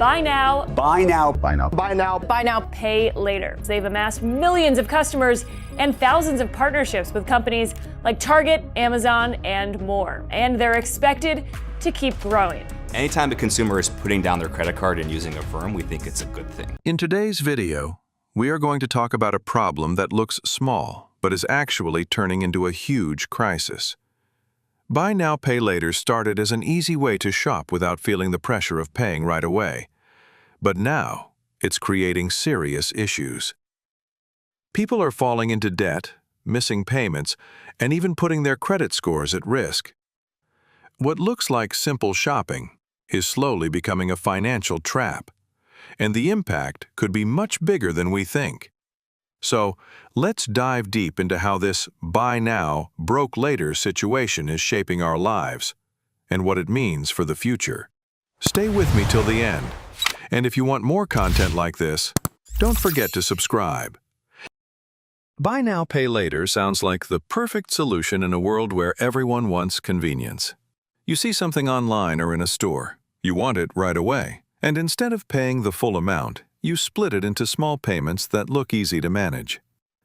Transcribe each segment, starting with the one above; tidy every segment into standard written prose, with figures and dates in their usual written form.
buy now, Buy now. Buy now. Buy now. buy now, pay later. They've amassed millions of customers and thousands of partnerships with companies like Target, Amazon, and more. And they're expected to keep growing. Anytime a consumer is putting down their credit card and using Affirm, we think it's a good thing. In today's video, we are going to talk about a problem that looks small, but is actually turning into a huge crisis. Buy now, pay later started as an easy way to shop without feeling the pressure of paying right away. But now, it's creating serious issues. People are falling into debt, missing payments, and even putting their credit scores at risk. What looks like simple shopping is slowly becoming a financial trap, and the impact could be much bigger than we think. So, let's dive deep into how this buy now, broke later situation is shaping our lives, and what it means for the future. Stay with me till the end, and if you want more content like this, don't forget to subscribe. Buy now, pay later sounds like the perfect solution in a world where everyone wants convenience. You see something online or in a store, you want it right away, and instead of paying the full amount, you split it into small payments that look easy to manage.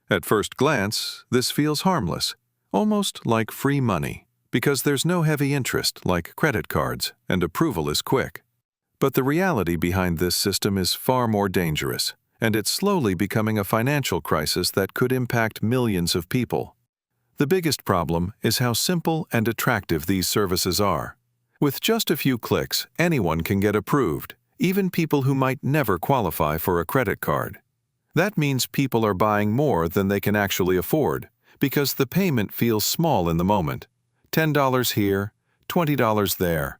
At first glance, this feels harmless, almost like free money, because there's no heavy interest like credit cards and approval is quick. But the reality behind this system is far more dangerous, and it's slowly becoming a financial crisis that could impact millions of people. The biggest problem is how simple and attractive these services are. With just a few clicks, anyone can get approved, even people who might never qualify for a credit card. That means people are buying more than they can actually afford, because the payment feels small in the moment. $10 here, $20 there.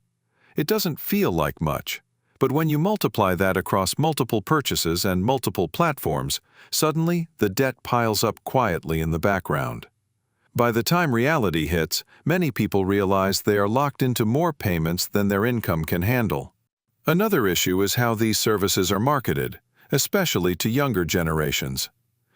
It doesn't feel like much, but when you multiply that across multiple purchases and multiple platforms, suddenly the debt piles up quietly in the background. By the time reality hits, many people realize they are locked into more payments than their income can handle. Another issue is how these services are marketed, especially to younger generations.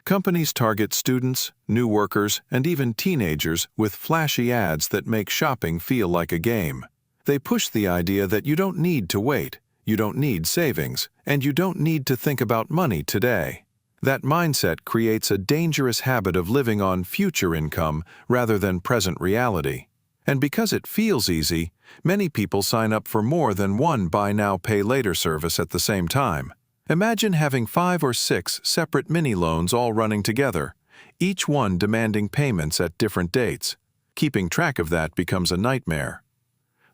Companies target students, new workers, and even teenagers with flashy ads that make shopping feel like a game. They push the idea that you don't need to wait, you don't need savings, and you don't need to think about money today. That mindset creates a dangerous habit of living on future income rather than present reality. And because it feels easy, many people sign up for more than one buy now, pay later service at the same time. Imagine having 5 or 6 separate mini loans all running together, each one demanding payments at different dates. Keeping track of that becomes a nightmare.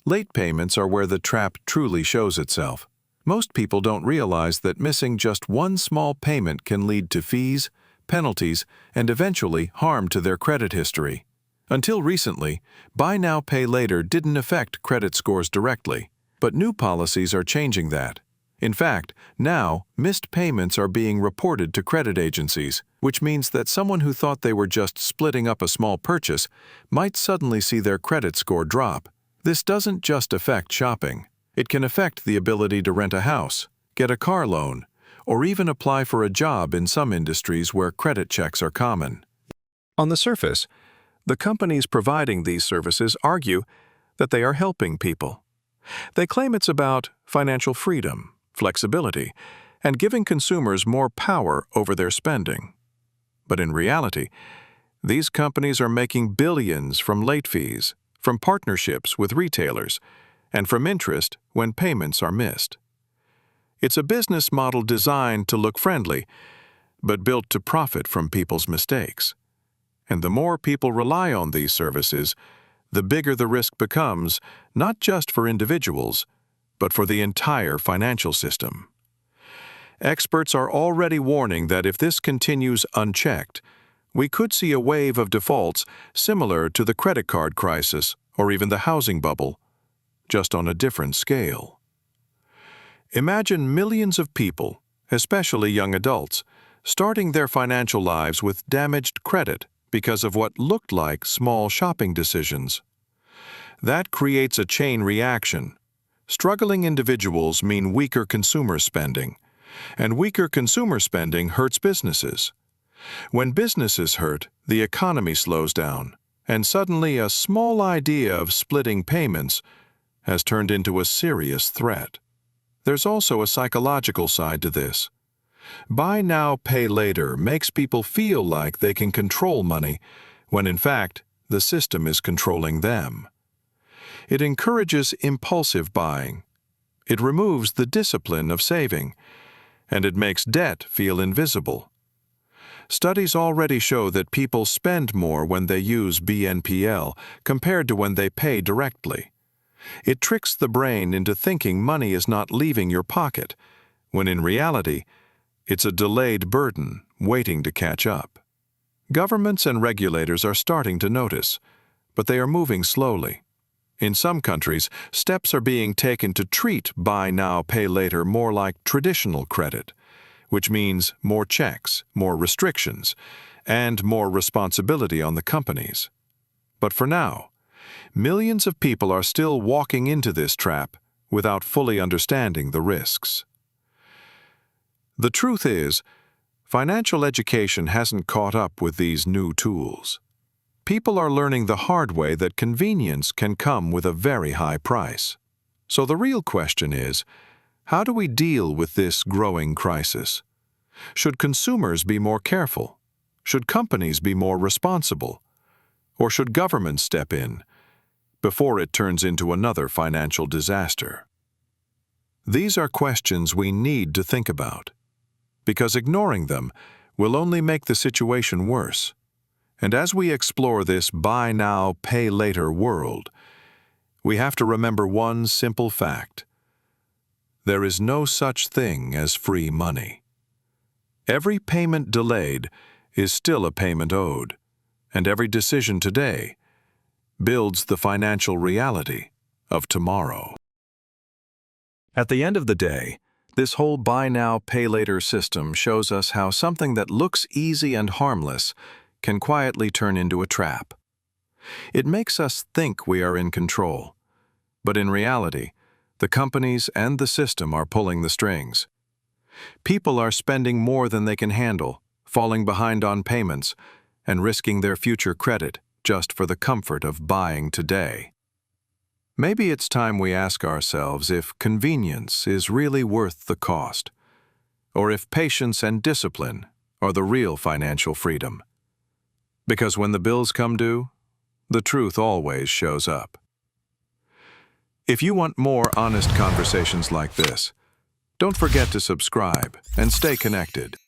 Late payments are where the trap truly shows itself. Most people don't realize that missing just one small payment can lead to fees, penalties, and eventually harm to their credit history. Until recently, buy now, pay later didn't affect credit scores directly, but new policies are changing that. In fact, now, missed payments are being reported to credit agencies, which means that someone who thought they were just splitting up a small purchase might suddenly see their credit score drop. This doesn't just affect shopping. It can affect the ability to rent a house, get a car loan, or even apply for a job in some industries where credit checks are common. On the surface, the companies providing these services argue that they are helping people. They claim it's about financial freedom, flexibility, and giving consumers more power over their spending. But in reality, these companies are making billions from late fees, from partnerships with retailers, and from interest when payments are missed. It's a business model designed to look friendly, but built to profit from people's mistakes. And the more people rely on these services, the bigger the risk becomes, not just for individuals, but for the entire financial system. Experts are already warning that if this continues unchecked, we could see a wave of defaults similar to the credit card crisis or even the housing bubble, just on a different scale. Imagine millions of people, especially young adults, starting their financial lives with damaged credit because of what looked like small shopping decisions. That creates a chain reaction. Struggling individuals mean weaker consumer spending, and weaker consumer spending hurts businesses. When businesses hurt, the economy slows down, and suddenly a small idea of splitting payments has turned into a serious threat. There's also a psychological side to this. Buy now, pay later makes people feel like they can control money, when in fact, the system is controlling them. It encourages impulsive buying. It removes the discipline of saving, and it makes debt feel invisible. Studies already show that people spend more when they use BNPL compared to when they pay directly. It tricks the brain into thinking money is not leaving your pocket, when in reality, it's a delayed burden waiting to catch up. Governments and regulators are starting to notice, but they are moving slowly. In some countries, steps are being taken to treat buy now, pay later more like traditional credit, which means more checks, more restrictions, and more responsibility on the companies. But for now, millions of people are still walking into this trap without fully understanding the risks. The truth is, financial education hasn't caught up with these new tools. People are learning the hard way that convenience can come with a very high price. So the real question is, how do we deal with this growing crisis? Should consumers be more careful? Should companies be more responsible? Or should governments step in before it turns into another financial disaster? These are questions we need to think about, because ignoring them will only make the situation worse. And as we explore this buy now, pay later world, we have to remember one simple fact. There is no such thing as free money. Every payment delayed is still a payment owed, and every decision today builds the financial reality of tomorrow. At the end of the day, this whole buy now, pay later system shows us how something that looks easy and harmless can quietly turn into a trap. It makes us think we are in control, but in reality, the companies and the system are pulling the strings. People are spending more than they can handle, falling behind on payments, and risking their future credit just for the comfort of buying today. Maybe it's time we ask ourselves if convenience is really worth the cost, or if patience and discipline are the real financial freedom. Because when the bills come due, the truth always shows up. If you want more honest conversations like this, don't forget to subscribe and stay connected.